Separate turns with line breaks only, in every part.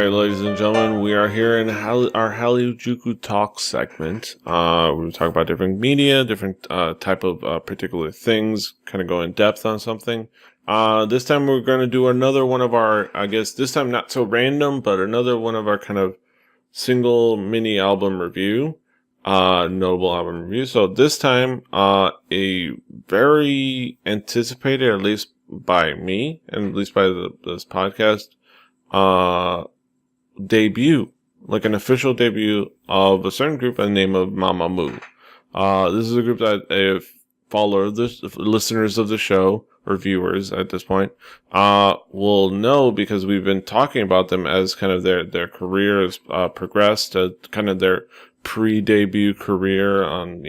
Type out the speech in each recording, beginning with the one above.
right, ladies and gentlemen, we are here in our Hallyujuku Talk segment. We talk about different media, different type of particular things, kind of go in depth on something. This time we're going to do another one of our, I guess this time not so random, but another one of our kind of single mini album review, notable album review. So this time, a very anticipated, at least by me, and at least by this podcast, debut, like an official debut of a certain group by the name of Mamamoo. This is a group that if listeners of the show or viewers at this point, will know because we've been talking about them as kind of their career has progressed to kind of their pre-debut career on,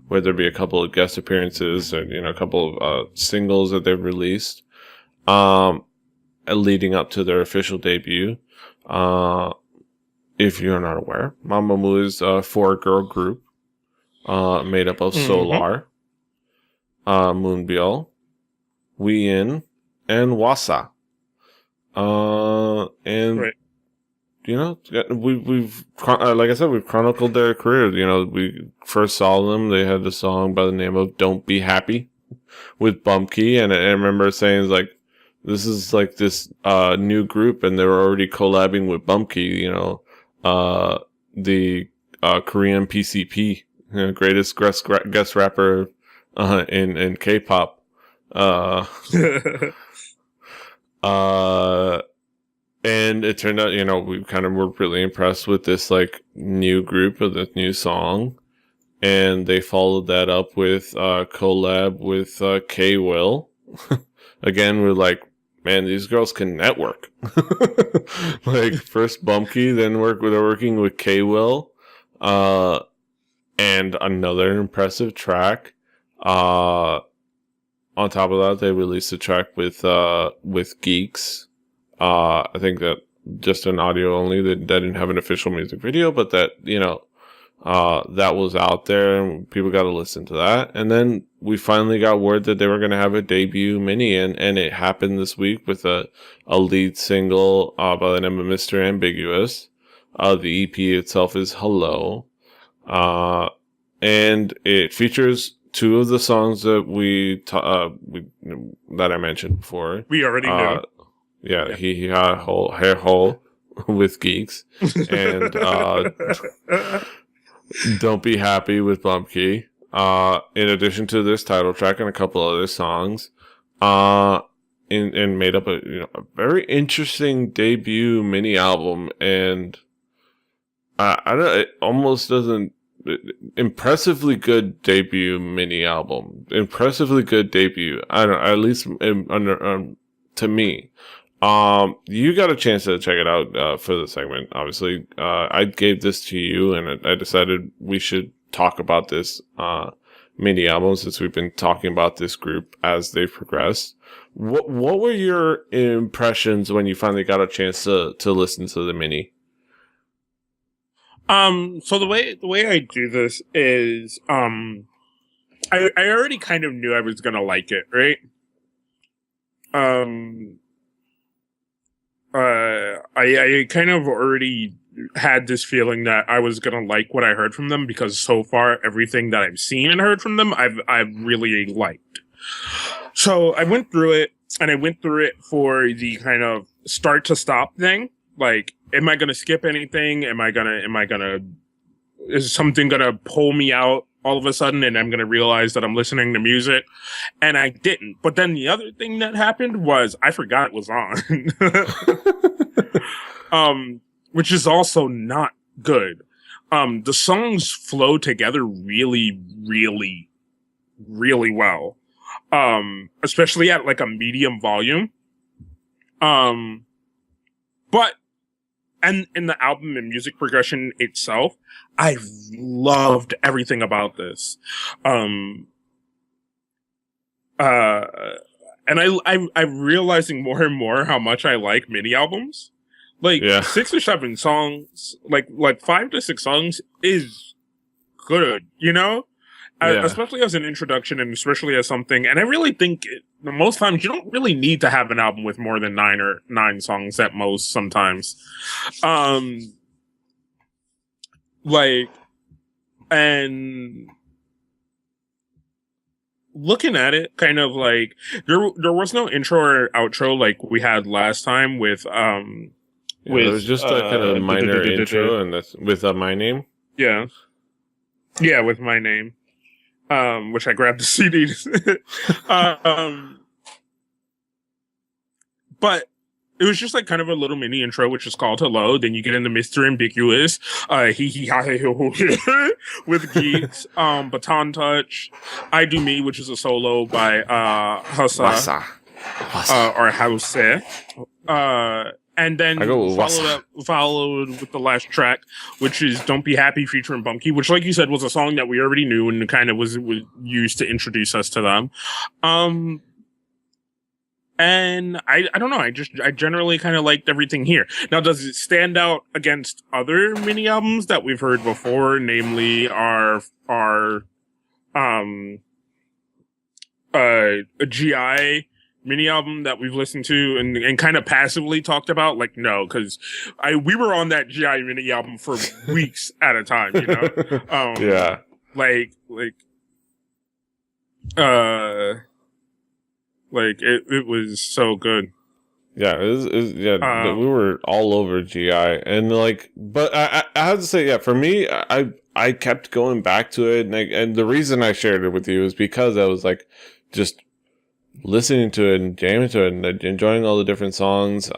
whether it be a couple of guest appearances or, a couple of singles that they've released, leading up to their official debut. If you're not aware, Mamamoo is a 4-girl group, made up of Solar, Moonbyul, Wheein, and Wasa. And
right.
we've like I said, we've chronicled their career. We first saw them. They had a song by the name of "Don't Be Happy" with Bumpkey, and I remember saying like, this is like this new group, and they were already collabing with Bumpkey. The Korean PCP, greatest guest rapper in K-pop. And it turned out, we kind of were really impressed with this like new group of this new song, and they followed that up with collab with K-Will. Again, we're like, man, these girls can network. Like first Bumpkey, then they're working with K-Will, and another impressive track. On top of that, they released a track with Geeks. I think that just an audio only. That didn't have an official music video, but that that was out there, and people got to listen to that. And then we finally got word that they were going to have a debut mini, and it happened this week with a lead single by the name of Mr. Ambiguous. The EP itself is Hello, and it features 2 of the songs that that I mentioned before.
We already know.
Yeah, he had a whole hair hole with Geeks, and Don't Be Happy with Bumpkey. In addition to this title track and a couple other songs, and made up a very interesting debut mini album. And I don't. It almost doesn't. Impressively good debut mini album. Impressively good debut. I don't. At least to me. You got a chance to check it out for the segment. Obviously, I gave this to you, and I decided we should talk about this mini album since we've been talking about this group as they've progressed. What were your impressions when you finally got a chance to listen to the mini?
So the way I do this is, I already kind of knew I was gonna like it, right? I kind of already had this feeling that I was gonna like what I heard from them because so far everything that I've seen and heard from them, I've really liked. So I went through it, and I went through it for the kind of start to stop thing. Like, am I gonna skip anything? Is something gonna pull me out all of a sudden, and I'm gonna realize that I'm listening to music? And I didn't. But then the other thing that happened was I forgot it was on. Which is also not good. The songs flow together really, really, really well. Especially at like a medium volume. But and in the album and music progression itself, I loved everything about this. And I'm realizing more and more how much I like mini albums. Like 6 or 7 songs, like 5 to 6 songs is good,
Yeah.
especially as an introduction and especially as something. And I really think most times you don't really need to have an album with more than nine songs at most. Sometimes, like, and looking at it, kind of like there was no intro or outro like we had last time with
Yeah, there was just a kind of minor intro, and that's with My Name.
Yeah, with My Name, which I grabbed the CD. But it was just like kind of a little mini intro, which is called Hello. Then you get into Mr. Ambiguous, he ha with Geeks, Baton Touch, I Do Me, which is a solo by Hasa. Or House. And then followed with the last track, which is Don't Be Happy featuring Bumpkey, which, like you said, was a song that we already knew and kind of was used to introduce us to them. And I don't know, I generally kind of liked everything here. Now, does it stand out against other mini albums that we've heard before, namely our GI mini album that we've listened to and kind of passively talked about? Like, no, because we were on that GI mini album for weeks at a time, you know?
Yeah.
It was so good.
Yeah, we were all over GI, and but I have to say, yeah, for me, I kept going back to it, and the reason I shared it with you is because I was like, just listening to it and jamming to it and enjoying all the different songs.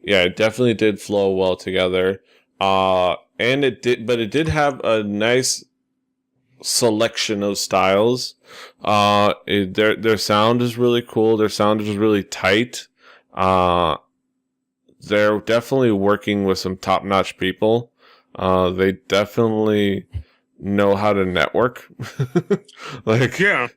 It definitely did flow well together. And it did have a nice selection of styles. Their sound is really cool. Their sound is really tight. They're definitely working with some top-notch people. They definitely know how to network.
Yeah.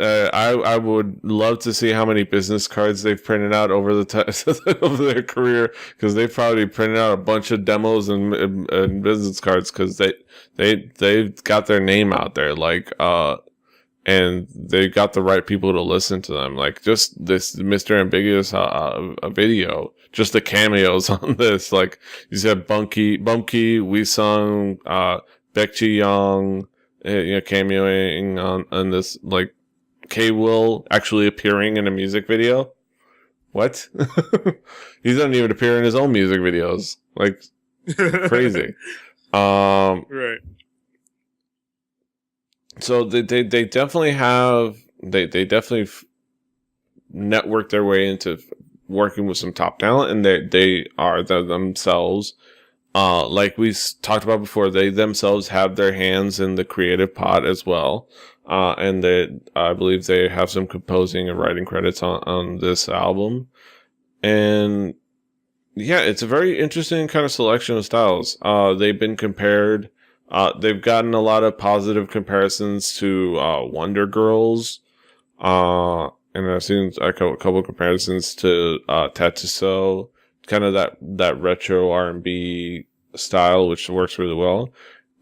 I would love to see how many business cards they've printed out over the over their career, because they probably printed out a bunch of demos and business cards, because they've got their name out there, and they got the right people to listen to them. Like, just this Mr. Ambiguous a video, just the cameos on this. Like, you said Bumpkey, Weesung, Baekji Young, cameoing on this, like, K-Will actually appearing in a music video. What? He doesn't even appear in his own music videos. Like, crazy.
Right.
So they definitely have, they definitely network their way into working with some top talent, and they are themselves. Like we talked about before, they themselves have their hands in the creative pot as well. And I believe they have some composing and writing credits on this album. And yeah, it's a very interesting kind of selection of styles. They've been compared, they've gotten a lot of positive comparisons to Wonder Girls. And I've seen a couple comparisons to Tetsuo, kind of that retro R&B style, which works really well.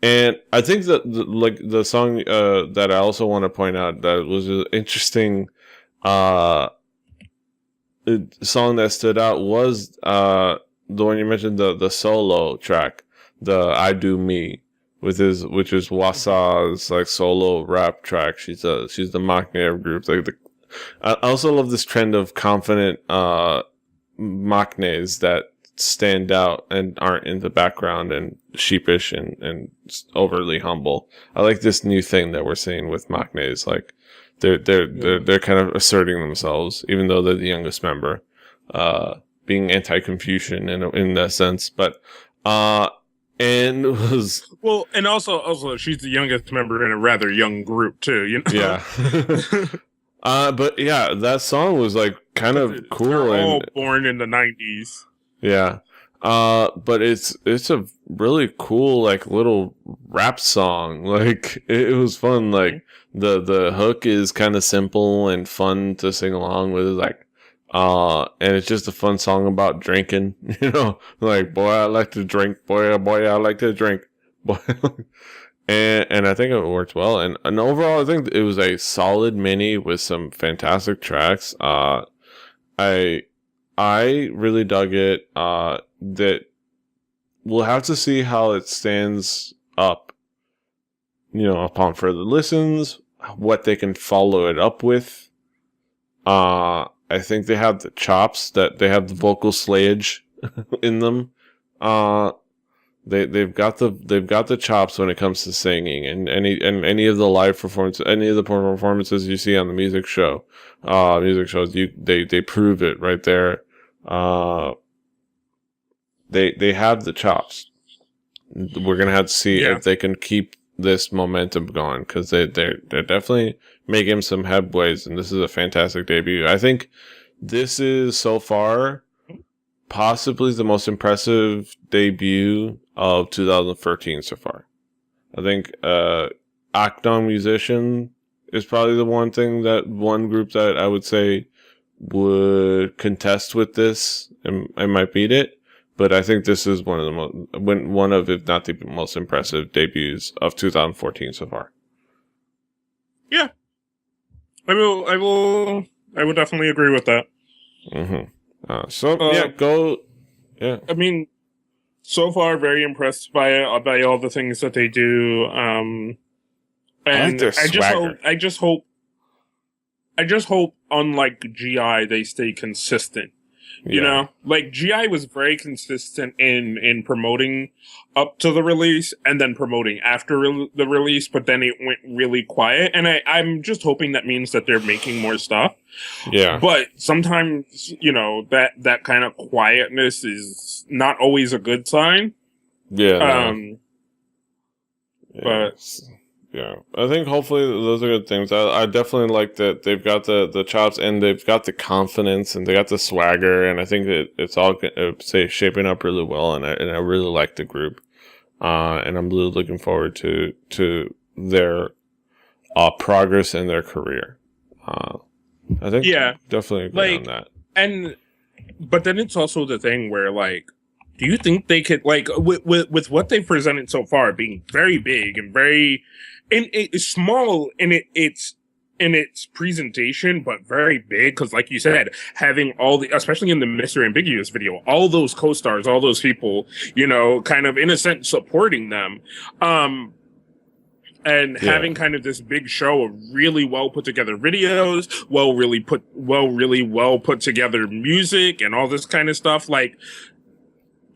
And I think that the song that I also want to point out that was an interesting song that stood out was the one you mentioned, the solo track, the I Do Me, which is Wasa's like solo rap track. She's the Machne of groups. I also love this trend of confident Machnes that stand out and aren't in the background and sheepish and overly humble. I like this new thing that we're seeing with Machnes. Like, they're kind of asserting themselves, even though they're the youngest member, being anti-Confucian in that sense. But and it was
and also she's the youngest member in a rather young group too. You know?
Yeah. But yeah, that song was like kind of cool.
They're all born in the 90s.
Yeah. But it's a really cool, like, little rap song. Like, it was fun. Like, the hook is kind of simple and fun to sing along with. Like, and it's just a fun song about drinking, like, boy, I like to drink. Boy, I like to drink. Boy. and I think it worked well. And overall, I think it was a solid mini with some fantastic tracks. I I really dug it. That we'll have to see how it stands up, upon further listens, what they can follow it up with. I think they have the chops, that they have the vocal slayage in them. Uh, they've got the chops when it comes to singing, and any of the live performances, any of the performances you see on the music shows, they prove it right there. They have the chops. We're gonna have to see if they can keep this momentum going, because they're definitely making some headways, and this is a fantastic debut. I think this is so far possibly the most impressive debut of 2013 so far. I think Akdong Musician is probably the one group that I would say would contest with this and might beat it. But I think this is one of, if not the most impressive debuts of 2014 so far.
Yeah, I will definitely agree with that.
Mm-hmm. Go. Yeah.
I mean, so far, very impressed by all the things that they do. And
I like their swagger.
I just hope, unlike GI, they stay consistent. You know, like GI was very consistent in promoting up to the release and then promoting after the release, but then it went really quiet. And I'm just hoping that means that they're making more stuff.
Yeah.
But sometimes, that kind of quietness is not always a good sign.
Yeah.
But
yeah, I think hopefully those are good things. I definitely like that they've got the chops, and they've got the confidence, and they got the swagger, and I think that it's all shaping up really well, and I really like the group, and I'm really looking forward to their progress in their career. I think definitely agree on that.
But then it's also the thing where, like, do you think they could, like, with what they've presented so far being very big and very it's small in its presentation, but very big, because like you said, having all the, especially in the Mr. Ambiguous video, all those co-stars, all those people, kind of in a sense supporting them, and having kind of this big show of really well put together videos, really well put together music and all this kind of stuff, like,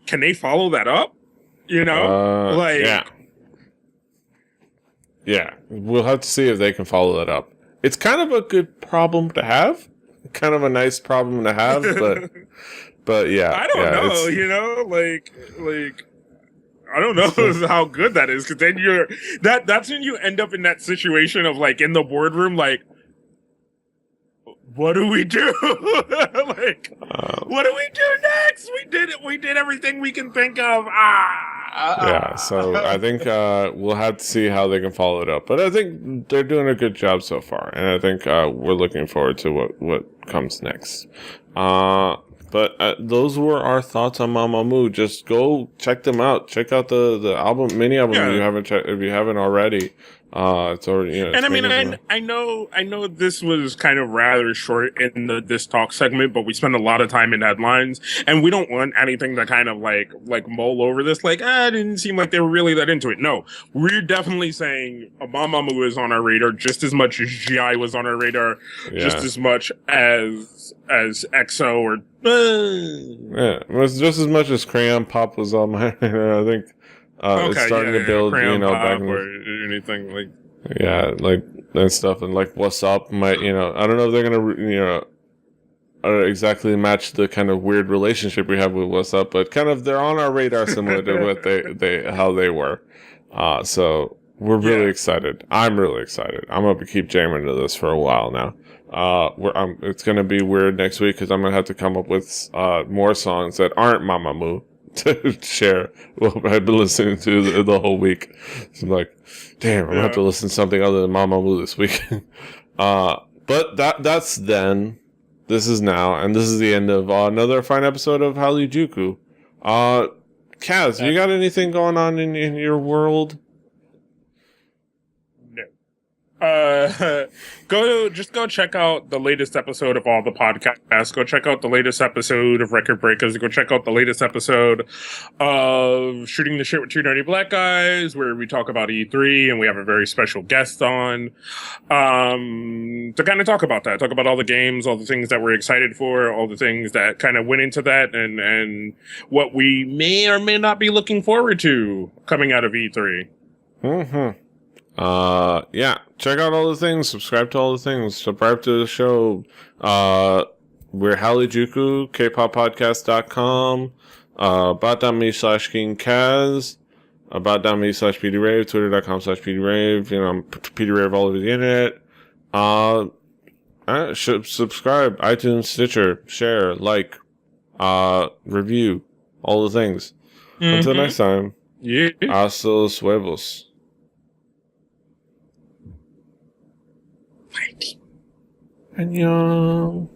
can they follow that up?
Yeah, we'll have to see if they can follow that up. It's kind of a good problem to have, kind of a nice problem to have, but yeah.
I don't know, like I don't know how good that is, because then that's when you end up in that situation of, like, in the boardroom, like, what do we do? Like, what do we do next? We did everything we can think of.
Yeah, so I think we'll have to see how they can follow it up. But I think they're doing a good job so far, and I think we're looking forward to what comes next. But those were our thoughts on Mamamoo. Just go check them out. Check out the mini album if you haven't already. It's already,
and I mean, I know this was kind of rather short in this talk segment, but we spend a lot of time in headlines, and we don't want anything to kind of like mull over this. Like, it didn't seem like they were really that into it. No, we're definitely saying Mamamoo is on our radar just as much as GI was on our radar, just as much as EXO or
it was just as much as Crayon Pop was on my radar. I think. It's starting to build, back
or anything like,
like and stuff, and like What's Up might, I don't know if they're gonna, exactly match the kind of weird relationship we have with What's Up, but kind of they're on our radar similar to what how they were. So we're really excited. I'm really excited. I'm gonna keep jamming to this for a while now. It's gonna be weird next week because I'm gonna have to come up with more songs that aren't Mamamoo to share what I've been listening to the whole week. So I'm like, damn, I'm gonna have to listen to something other than Mamamoo this week. But that's then. This is now, and this is the end of another fine episode of Hallyujuku. Kaz, you got anything going on in your world?
Go check out the latest episode of all the podcasts. Go check out the latest episode of Record Breakers. Go check out the latest episode of Shooting the Shit with Two Nerdy Black Guys, where we talk about E3 and we have a very special guest on to kind of talk about that, talk about all the games, all the things that we're excited for, all the things that kind of went into that, and what we may or may not be looking forward to coming out of E3.
Mm-hmm. Yeah, check out all the things, subscribe to all the things, subscribe to the show. We're Hallyujuku, kpoppodcast.com, bot.me/KingKaz, bot.me/PDRave, twitter.com/PDRave, I'm PDRave all over the internet. Should subscribe, iTunes, Stitcher, share, like, review, all the things. Mm-hmm. Until next time, hasta los huevos. 안녕.